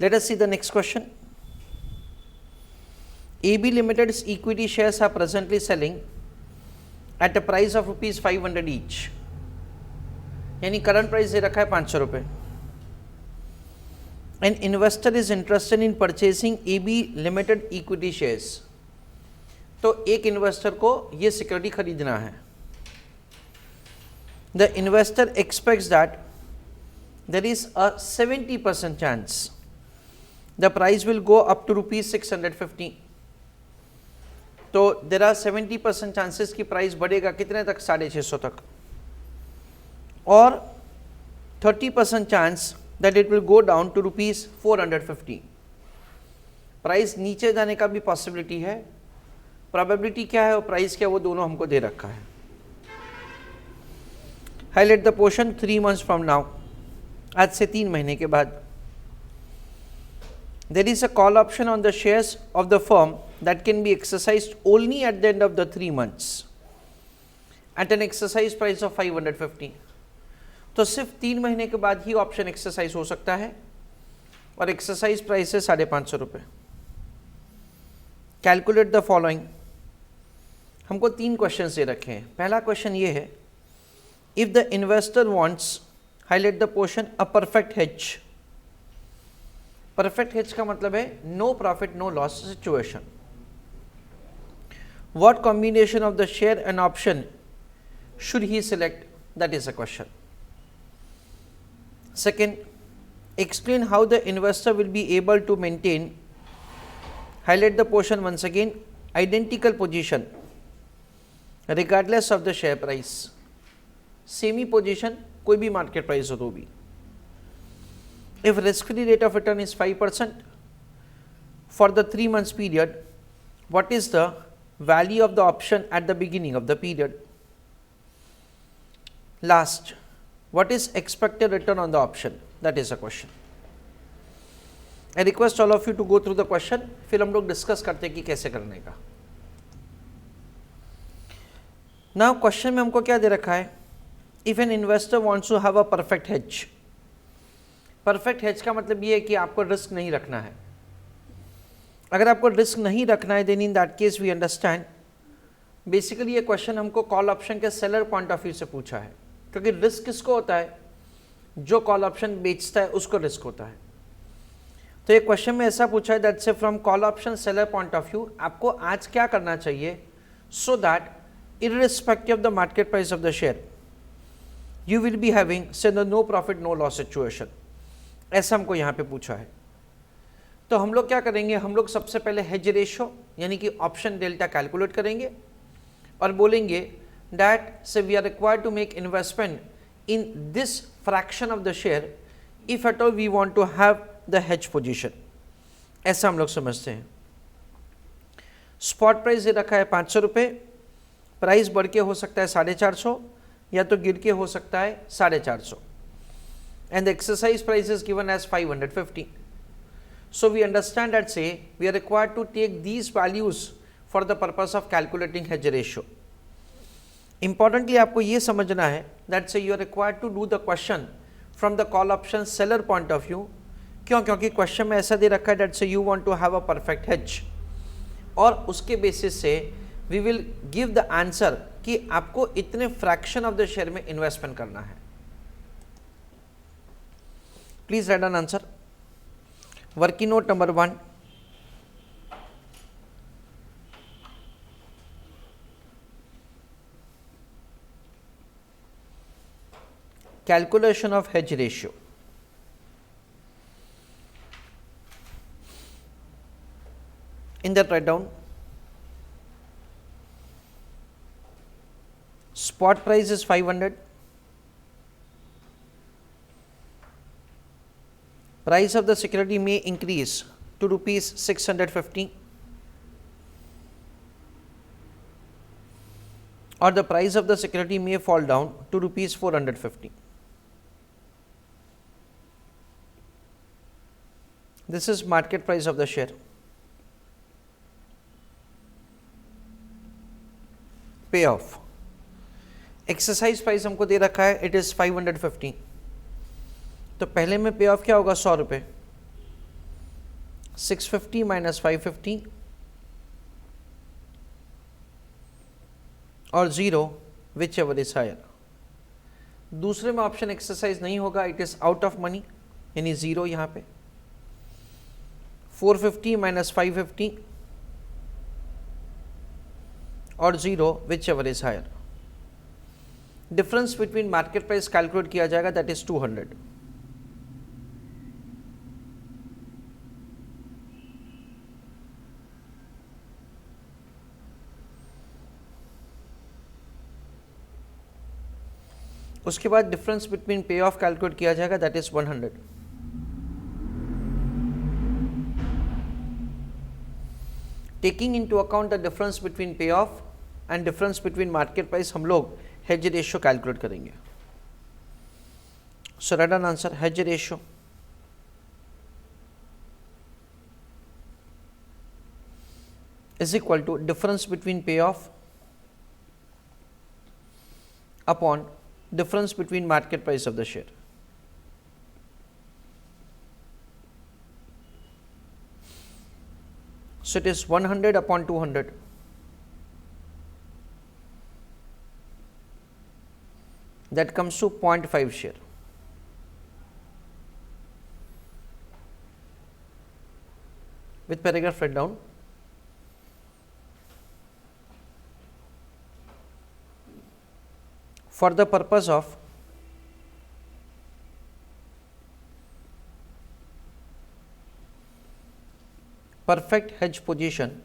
Let us see the next question. AB Limited's equity shares are presently selling at a price of rupees 500 each. यानी current price दे रखा है 500 रुपये. An investor is interested in purchasing AB Limited equity shares. तो एक investor को ये security खरीदना है. The investor expects that there is a 70% chance the price will go up to rupees 650. तो देर आर 70% चांसेस की प्राइस बढ़ेगा कितने तक, 650 तक, और 30% chance that it will go down to rupees 450. Price नीचे जाने का भी पॉसिबिलिटी है. प्रोबेबिलिटी क्या है और प्राइस क्या है वो दोनों हमको दे रखा है. Highlight the portion 3 months from now. आज से 3 महीने के बाद. There is a call option on the shares of the firm that can be exercised only at the end of the 3 months at an exercise price of 550. तो सिर्फ 3 महीने के बाद ही ऑप्शन एक्सरसाइज हो सकता है और एक्सरसाइज प्राइस है 550 रुपये. Calculate the following. हमको 3 क्वेश्चन दे रखे हैं. पहला क्वेश्चन ये है, if the investor wants, highlight the portion, a perfect hedge. Perfect hedge का मतलब है no profit no loss situation. What combination of the share and option should he select, that is a question. Second, explain how the investor will be able to maintain, highlight the portion once again, identical position regardless of the share price. Same ही position कोई भी market price हो तो भी. If risk-free rate of return is 5% for the 3 months period, what is the value of the option at the beginning of the period? Last, what is expected return on the option? That is a question. I request all of you to go through the question. फिर हम लोग discuss करते हैं कि कैसे करने का. Now question में हमको क्या दे रखा है, if an investor wants to have a perfect hedge. Perfect hedge का मतलब ये है कि आपको रिस्क नहीं रखना है. अगर आपको रिस्क नहीं रखना है then in that case we understand. Basically ये क्वेश्चन हमको कॉल ऑप्शन के सेलर पॉइंट ऑफ व्यू से पूछा है, क्योंकि रिस्क किसको होता है, जो कॉल ऑप्शन बेचता है उसको रिस्क होता है. तो ये क्वेश्चन में ऐसा पूछा है that say from call option seller point of view आपको आज क्या करना चाहिए so that irrespective of the market price of the share you will be having say no profit no loss situation. ऐसा हमको यहाँ पे पूछा है. तो हम लोग क्या करेंगे, हम लोग सबसे पहले हेज रेशो यानी कि ऑप्शन डेल्टा कैलकुलेट करेंगे और बोलेंगे दैट से we are required to make investment in this fraction of the share if at all we want to have the hedge position. ऐसा हम लोग समझते हैं. स्पॉट प्राइस दे रखा है 500 रुपये. प्राइस बढ़ के हो सकता है 450 या तो गिर के हो सकता है 450. And the exercise price is given as 550. So we understand that say we are required to take these values for the purpose of calculating hedge ratio. Importantly आपको ये समझना है that say you are required to do the question from the call option seller point of view. क्यों? क्योंकि question में ऐसा दे रखा है that say you want to have a perfect hedge और उसके बेसिस से we will give the answer कि आपको इतने फ्रैक्शन ऑफ द शेयर में इन्वेस्टमेंट करना है. Please write an answer. Working note number 1. Calculation of hedge ratio. In that write down, spot price is 500. Price of the security may increase to rupees 650 or the price of the security may fall down to rupees 450. This is market price of the share. Payoff. Exercise price हमको दे रखा है, it is 550. तो पहले में पे of क्या होगा 100 रुपये. 650 माइनस 550 और 0 विच एवर इज हायर। दूसरे में ऑप्शन एक्सरसाइज नहीं होगा, it is out of money, यानी 0 यहाँ पे। 450 माइनस 550 और 0 which ever is higher. Difference between market price calculate किया जाएगा, दैट इज 200। उसके बाद difference between pay off calculate किया जाएगा, that is 100। Taking into account the difference between pay off and difference between market price हम लोग hedge ratio calculate करेंगे। So write an answer, hedge ratio is equal to difference between pay of upon difference between market price of the share. So it is 100 upon 200. That comes to 0.5 share. With paragraph write down. For the purpose of perfect hedge position,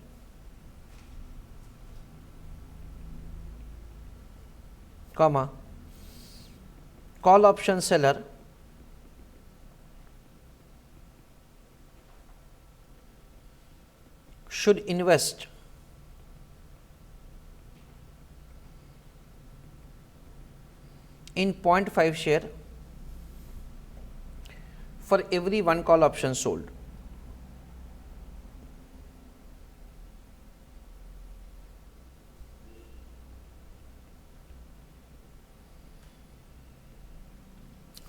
comma, call option seller should invest in 0.5 share for every one call option sold.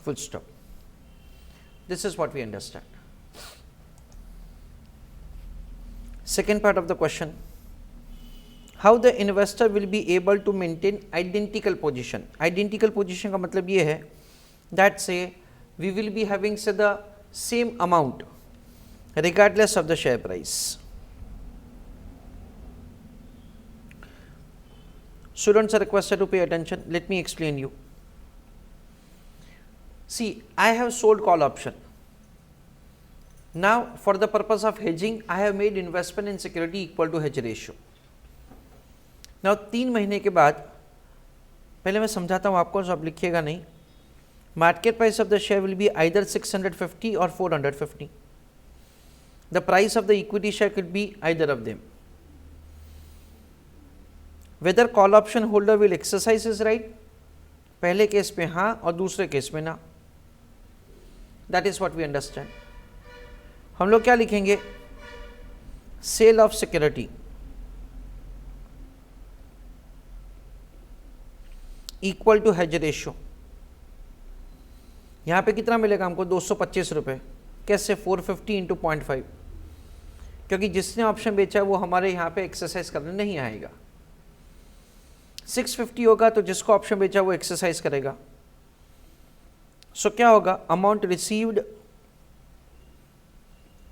Full stop. This is what we understand. Second part of the question, how the investor will be able to maintain identical position. Identical position का मतलब ये है that say we will be having say the same amount regardless of the share price. Students are requested to pay attention. Let me explain you. See, I have sold call option. Now for the purpose of hedging, I have made investment in security equal to hedge ratio. Now 3 महीने के बाद, पहले मैं समझाता हूँ आपको, जो आप लिखिएगा नहीं, market price of the share will be either 650 और 450. The price of the equity share could be either of them. Whether call option holder will exercise is right, पहले केस में हाँ और दूसरे केस में ना. That is what we understand. हम लोग क्या लिखेंगे, sale of security equal to hedge ratio. यहाँ पे कितना मिलेगा हमको, 225 रुपये. कैसे, 450 इंटू 0.5, क्योंकि जिसने ऑप्शन बेचा है वो हमारे यहाँ पे एक्सरसाइज करने नहीं आएगा. 650 होगा तो जिसको ऑप्शन बेचा वो एक्सरसाइज करेगा. सो क्या होगा, amount received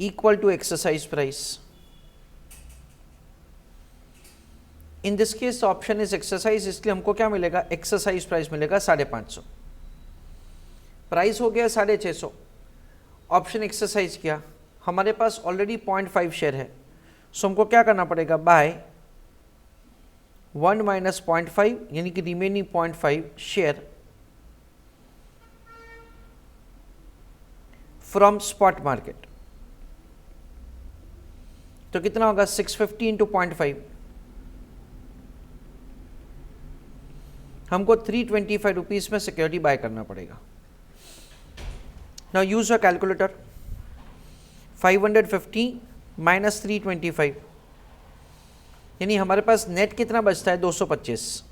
equal to exercise price. In this case option is exercise, इसलिए हमको क्या मिलेगा, एक्सरसाइज प्राइस मिलेगा 550. प्राइस हो गया 650, ऑप्शन एक्सरसाइज किया, हमारे पास ऑलरेडी 0.5 शेयर है. सो हमको क्या करना पड़ेगा, बाय 1 माइनस 0.5 यानी कि remaining 0.5 share from spot market. तो कितना होगा, 650 इंटू 0.5, हमको 325 रुपीज में सिक्योरिटी बाय करना पड़ेगा. Now use your calculator. 550 minus 325 यानी हमारे पास नेट कितना बचता है, 225.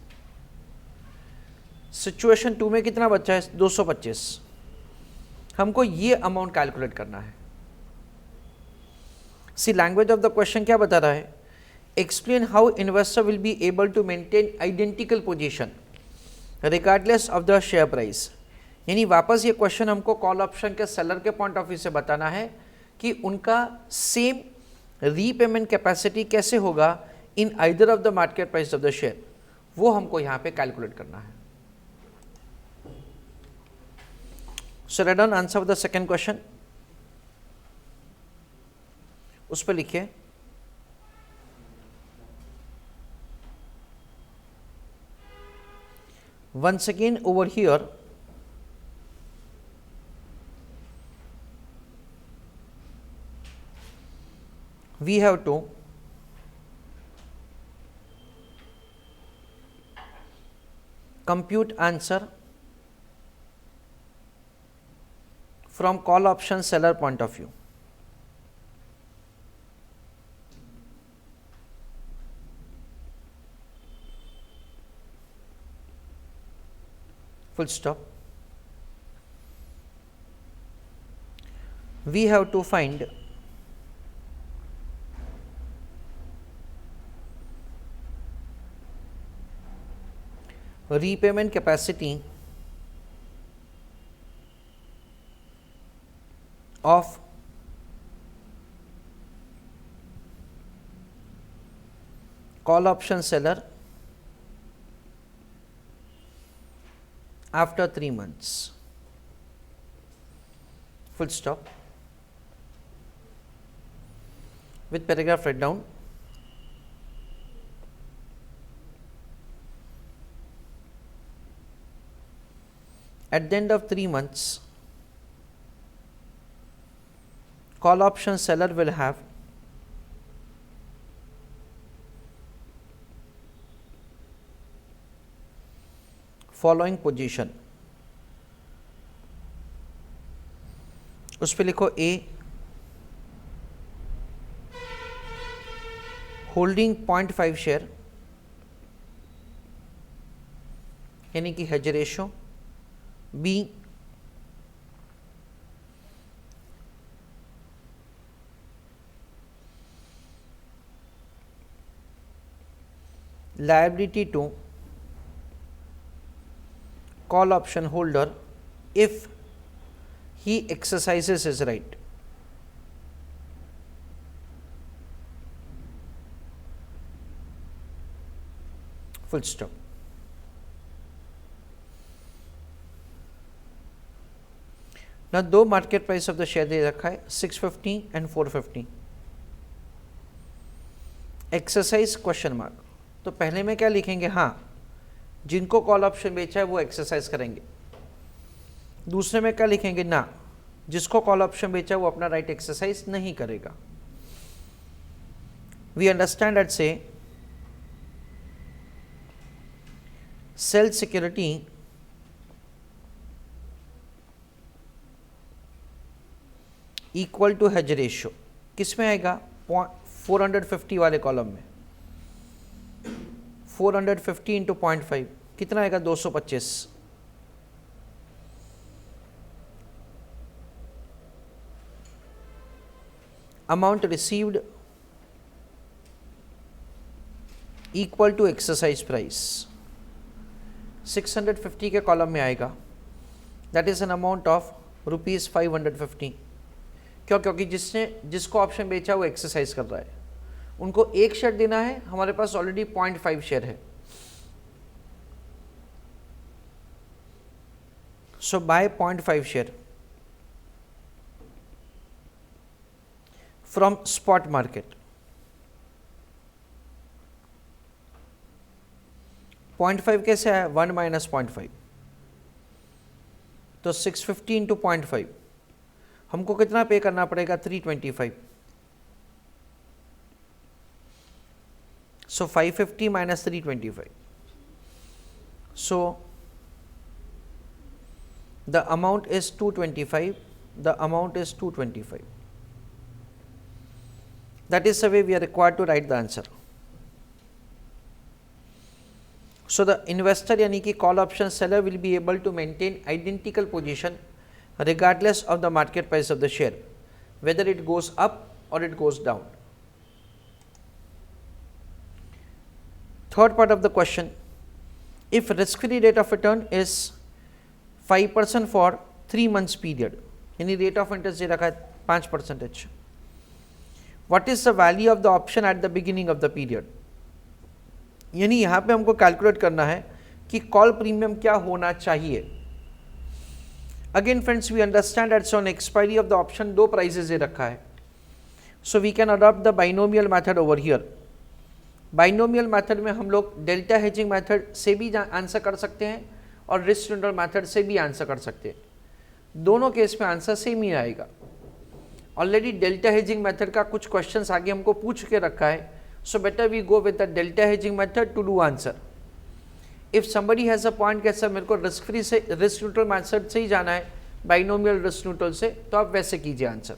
सिचुएशन 2 में कितना बचा है, 225. हमको ये अमाउंट कैलकुलेट करना है. See language of the question क्या बता रहा है, explain how investor will be able to maintain identical position regardless of the share price. यानी वापस ये क्वेश्चन हमको कॉल ऑप्शन के सेलर के पॉइंट ऑफ व्यू से बताना है कि उनका सेम रीपेमेंट कैपेसिटी कैसे होगा in either of the market price of the share, वो हमको यहाँ पे कैलकुलेट करना है। So write down answer of the second question, उस पर लिखिए once again over here we have to compute answer from call option seller point of view. Full stop. We have to find repayment capacity of call option seller after 3 months. Full stop. With paragraph write down. At the end of 3 months, call option seller will have following position. उस पे लिखो a holding 0.5 share यानी कि hedge ratio, b liability to call option holder if he exercises his right. Full stop. Now दो market price of the share दे रखा है 650 and 450। Exercise question mark. तो पहले में क्या लिखेंगे, हाँ जिनको कॉल ऑप्शन बेचा है वो एक्सरसाइज करेंगे। दूसरे में क्या लिखेंगे, ना जिसको कॉल ऑप्शन बेचा है वो अपना राइट एक्सरसाइज नहीं करेगा। We understand that say sell security equal to hedge ratio किस में आएगा, 450 वाले कॉलम में। 450 इंटू 0.5 कितना आएगा, 225। Amount received equal to exercise price 650 के कॉलम में आएगा, that is an amount of ₹550। क्यों, क्योंकि जिसको ऑप्शन बेचा वो एक्सरसाइज कर रहा है, उनको एक शेयर देना है, हमारे पास ऑलरेडी 0.5 शेयर है। So buy 0.5 share from spot market. 0.5 कैसे आया, 1 माइनस 0.5, तो 650 इंटू 0.5 हमको कितना पे करना पड़ेगा, 325। So 550 minus 325. So the amount is 225. The amount is 225. That is the way we are required to write the answer. So the investor यानी कि call option seller will be able to maintain identical position regardless of the market price of the share, whether it goes up or it goes down. Third part of the question, if risk-free rate of return is 5% for 3 months period, यानी rate of interest दे रखा है 5%, what is the value of the option at the beginning of the period, यानी यहाँ पे हमको calculate करना है कि कॉल प्रीमियम क्या होना चाहिए. Again friends, we understand it's on expiry of the option 2 prices दे रखा है, so we can adopt the binomial method over here. Binomial method में हम लोग डेल्टा हेजिंग मेथड से भी आंसर कर सकते हैं और रिस्क न्यूट्रल मेथड से भी आंसर कर सकते हैं. दोनों केस में आंसर सेम ही आएगा. ऑलरेडी डेल्टा हेजिंग मेथड का कुछ क्वेश्चंस आगे हमको पूछ के रखा है, so better we go with the delta hedging method to do answer. If somebody has a point कि सर मेरे को रिस्क फ्री से रिस्क न्यूट्रल मेथड से ही जाना है, बाइनोमियल रिस्क न्यूट्रल से, तो आप वैसे कीजिए answer.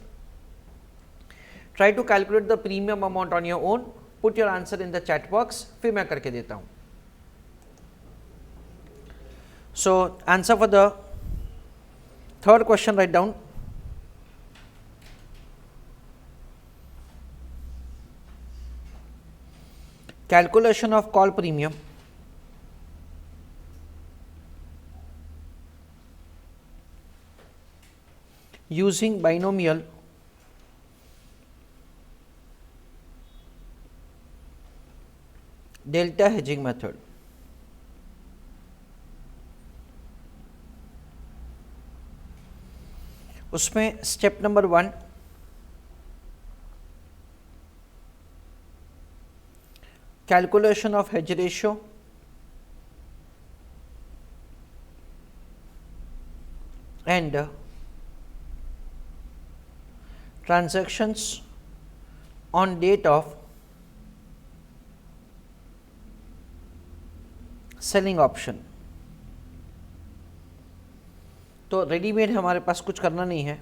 Try to calculate the premium amount on your own, put your answer in the chat box, फिर मैं करके देता हूं. So answer for the third question, write down. Calculation of call premium using binomial delta hedging method. उसमें step number 1, calculation of hedge ratio, and transactions on date of selling option. तो readymade हमारे पास कुछ करना नहीं है.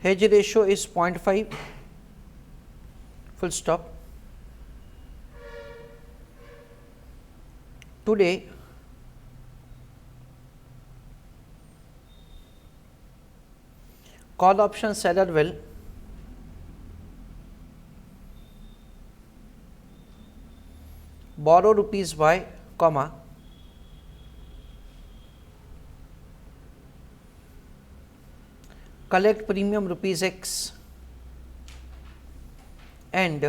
Hedge ratio is 0.5, full stop. Today call option seller will borrow rupees y, comma, collect premium rupees x and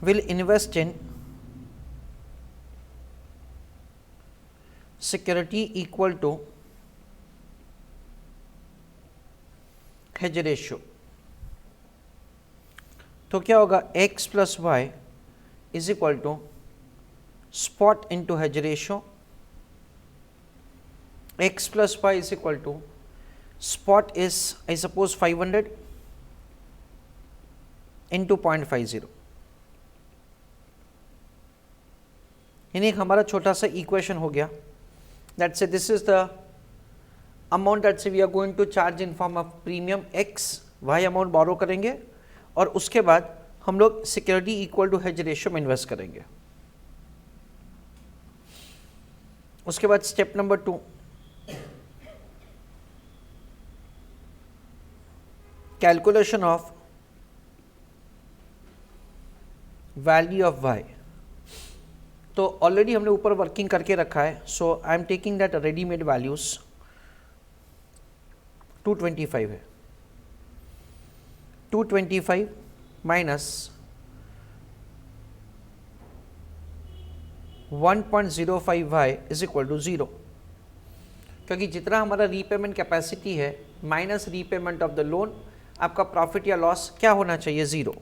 will invest in security equal to hedge ratio. तो क्या होगा, x plus y is equal to spot into hedge ratio. x plus y is equal to spot is I suppose 500 into 0.50. यानी एक हमारा छोटा सा equation हो गया. That say this is the amount that से we are going to charge in form of premium. x Y amount borrow करेंगे और उसके बाद हम लोग security equal to hedge ratio में इन्वेस्ट करेंगे. उसके बाद step number 2, calculation of value of Y. तो ऑलरेडी हमने ऊपर वर्किंग करके रखा है, so I am taking that readymade values. 225 है. 225 minus 1.05y is equal to 0, क्योंकि जितना हमारा रीपेमेंट कैपेसिटी है minus repayment of the loan, आपका प्रॉफिट या लॉस क्या होना चाहिए, 0.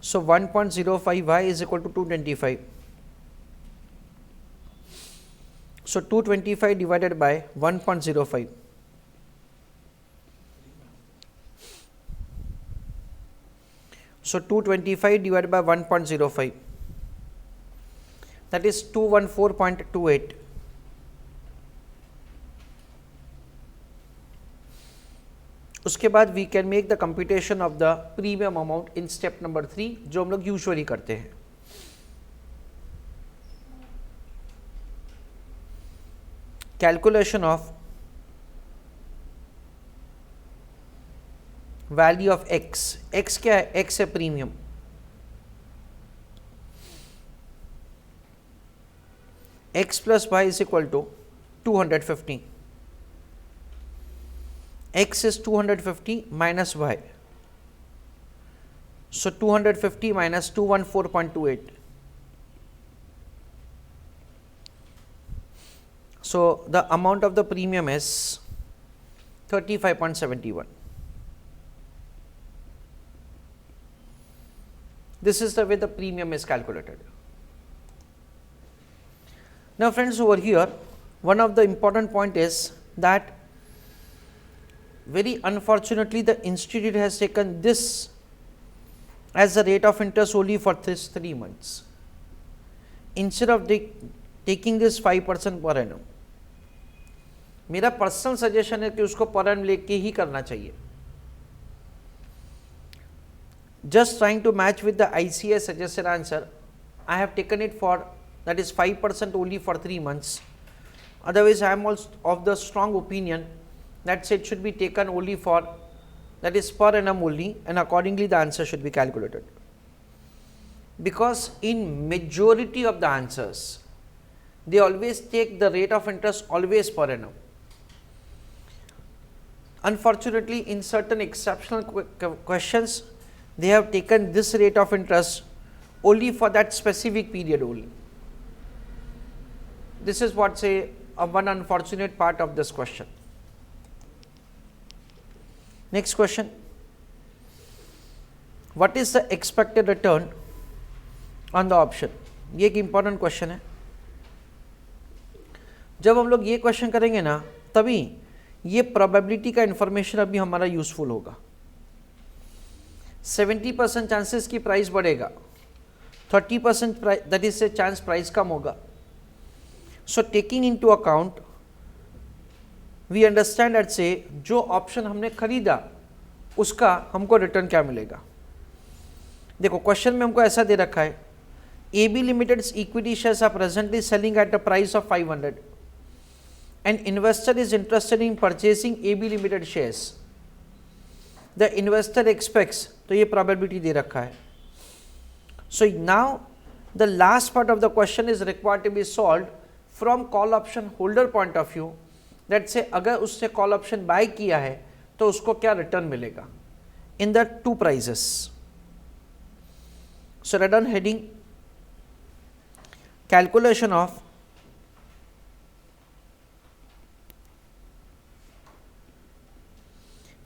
So 1.05y is equal to 225. So 225 divided by 1.05. So 225 divided by 1.05, that is 214.28. उसके बाद we can make the computation of the premium amount in step number 3, जो हम लोग यूजुअली करते हैं. Calculation of value of x, x क्या है, x है premium, x plus y is equal to 250. X is 250 minus y. So 250 minus 214.28. So the amount of the premium is 35.71. This is the way the premium is calculated. Now friends, over here one of the important point is that very unfortunately the institute has taken this as a rate of interest only for this 3 months instead of taking this 5% per annum. मेरा personal suggestion है कि उसको per annum लेके ही करना चाहिए. Just trying to match with the ICA suggested answer, I have taken it for that is 5% only for 3 months. Otherwise I am also of the strong opinion that it should be taken only for that is per annum only, and accordingly the answer should be calculated, because in majority of the answers they always take the rate of interest always per annum. Unfortunately in certain exceptional questions they have taken this rate of interest only for that specific period only. This is what say one unfortunate part of this question. Next question, what is the expected return on the option? ये एक important question है. जब हम लोग ये question करेंगे ना, तभी ये probability का information अभी हमारा useful होगा. 70% चांसेस की प्राइस बढ़ेगा, 30% that is say chance price कम होगा. So taking into account we understand that say जो ऑप्शन हमने खरीदा उसका हमको रिटर्न क्या मिलेगा. देखो क्वेश्चन में हमको ऐसा दे रखा है, AB Limited's equity shares are presently selling at a price of 500 and investor is interested in purchasing AB Limited shares. The investor expects, तो ये probability दे रखा है. So now the last part of the question is required to be solved from call option holder point of view, that say अगर उससे call option buy किया है तो उसको क्या return मिलेगा in the two prices. So write down heading calculation of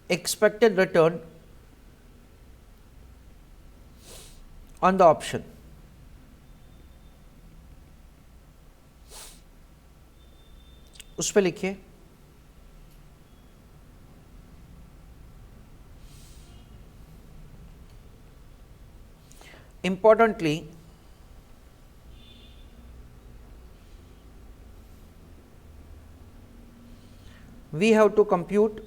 expected return on the option. उस पे लिखिए importantly we have to compute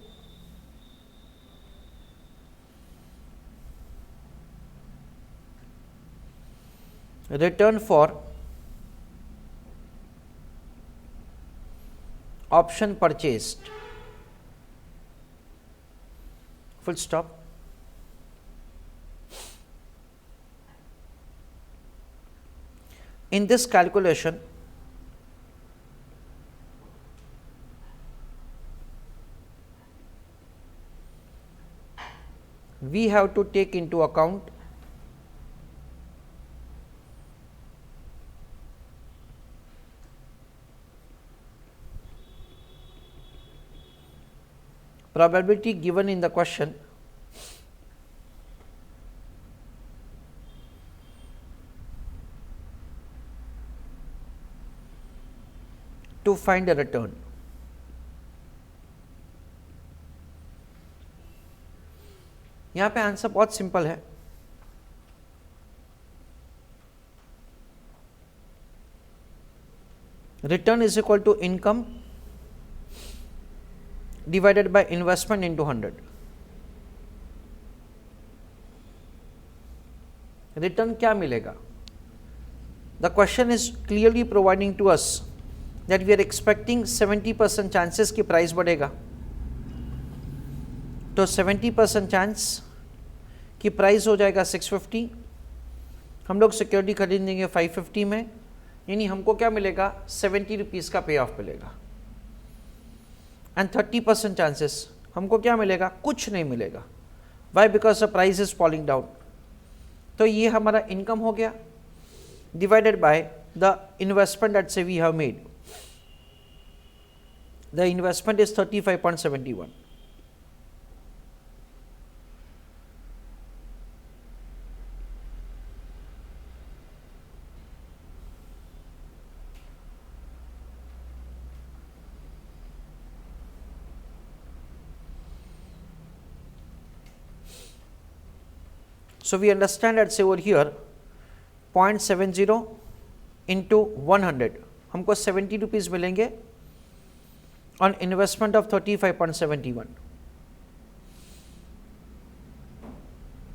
return for option purchased, full stop. In this calculation we have to take into account probability given in the question to find a return. यहाँ पे answer बहुत simple है. Return is equal to income divided by investment into 100. Return क्या मिलेगा? The question is clearly providing to us that we are expecting 70% chances कि price बढ़ेगा, तो 70% chance कि प्राइस हो जाएगा 650, हम लोग सिक्योरिटी खरीदेंगे 550 में, यानी हमको क्या मिलेगा 70 रुपीज़ का पे ऑफ मिलेगा। एंड 30% चांसेस हमको क्या मिलेगा, कुछ नहीं मिलेगा। Why? Because the price is falling down. तो ये हमारा इनकम हो गया divided by the investment that से we have made. The investment is 35.71। So we understand that say over here 0.70 into 100 हमको 70 रुपीज़ मिलेंगे on investment of 35.71।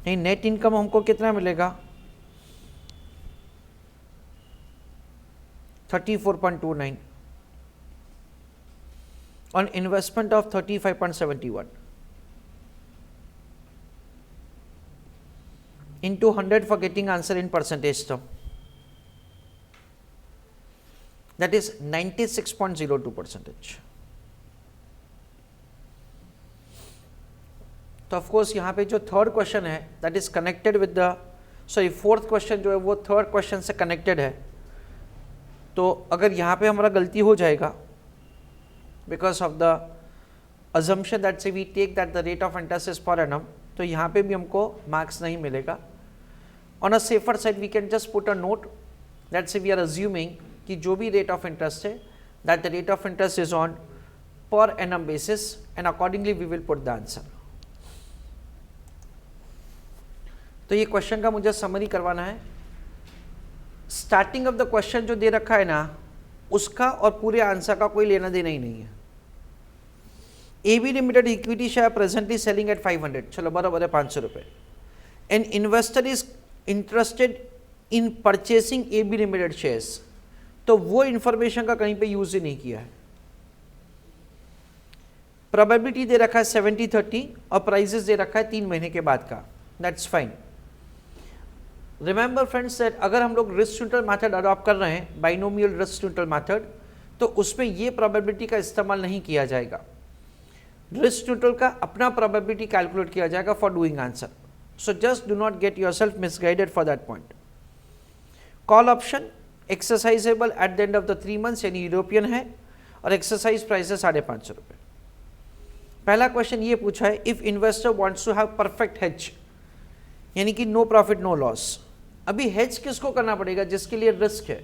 Net income हमको कितना मिलेगा 34.29 on investment of 35.71 into 100 for getting answer in percentage term, that is 96.02%। तो of course यहाँ पे जो third question है that is connected with the fourth question जो है वो थर्ड क्वेश्चन से कनेक्टेड है। तो अगर यहाँ पे हमारा गलती हो जाएगा because of the assumption that say we take that the rate of interest is per annum, तो यहाँ पे भी हमको मार्क्स नहीं मिलेगा। On a safer side we can just put a note that say we are assuming कि जो भी rate of interest है that the rate of interest is on per annum basis and accordingly we will put the answer। तो ये question का मुझे summary करवाना है। स्टार्टिंग ऑफ द क्वेश्चन जो दे रखा है ना उसका और पूरे आंसर का कोई लेना देना ही नहीं है। AB limited equity share presently selling at 500, चलो बराबर है 500 रुपये। An investor is interested in purchasing AB limited shares, तो वो इंफॉर्मेशन का कहीं पे यूज ही नहीं किया है। प्रोबेबिलिटी दे रखा है 70-30 और प्राइजेस दे रखा है 3 महीने के बाद का, that's fine. Remember friends that अगर हम लोग रिस्क न्यूट्रल मेथड अडॉप्ट कर रहे हैं, बाइनोमियल रिस्क न्यूट्रल मेथड, तो उसमें ये प्रोबेबिलिटी का इस्तेमाल नहीं किया जाएगा। रिस्क न्यूट्रल का अपना प्रोबेबिलिटी कैलकुलेट किया जाएगा for doing answer. So just do not get yourself misguided for that point. Call option exercisable at the end of the 3 months यानी यूरोपियन है और एक्सरसाइज प्राइस है 550 रुपये। पहला क्वेश्चन ये पूछा है if investor wants to have perfect hedge यानी कि नो प्रॉफिट नो लॉस। अभी हेज किसको करना पड़ेगा? जिसके लिए रिस्क है।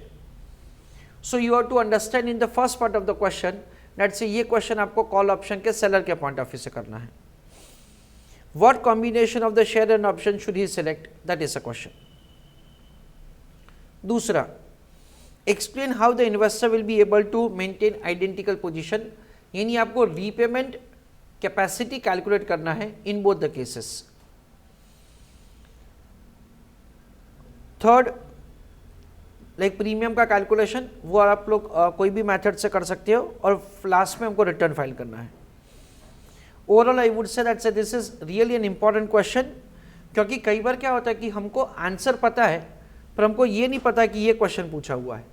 So you have to understand in the first part of the question that say ये क्वेश्चन आपको कॉल ऑप्शन के सेलर के पॉइंट ऑफ व्यू से करना है। What combination of the share and option should he select, that is a question. दूसरा, explain how the investor will be able to maintain identical position, यानी आपको repayment capacity calculate करना है in both the cases. Third, like premium का calculation वो आप लोग कोई भी मेथड से कर सकते हो और लास्ट में हमको रिटर्न फाइल करना है। Overall I would say that this is really an important question, क्योंकि कई बार क्या होता है कि हमको आंसर पता है पर हमको ये नहीं पता कि ये क्वेश्चन पूछा हुआ है।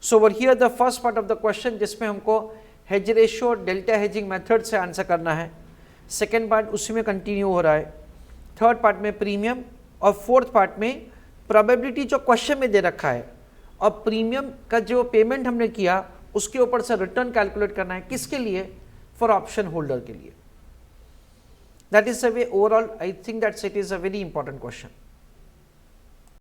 So over here the first part of the question जिसमें हमको hedge ratio delta hedging method से आंसर करना है, सेकेंड पार्ट उसी में कंटिन्यू हो रहा है, थर्ड पार्ट में प्रीमियम और फोर्थ पार्ट में प्रोबेबिलिटी जो क्वेश्चन में दे रखा है और प्रीमियम का जो पेमेंट हमने किया उसके ऊपर से रिटर्न कैलकुलेट करना है। किसके लिए? फॉर ऑप्शन होल्डर के लिए। That is a way overall I think that's it is a very important question.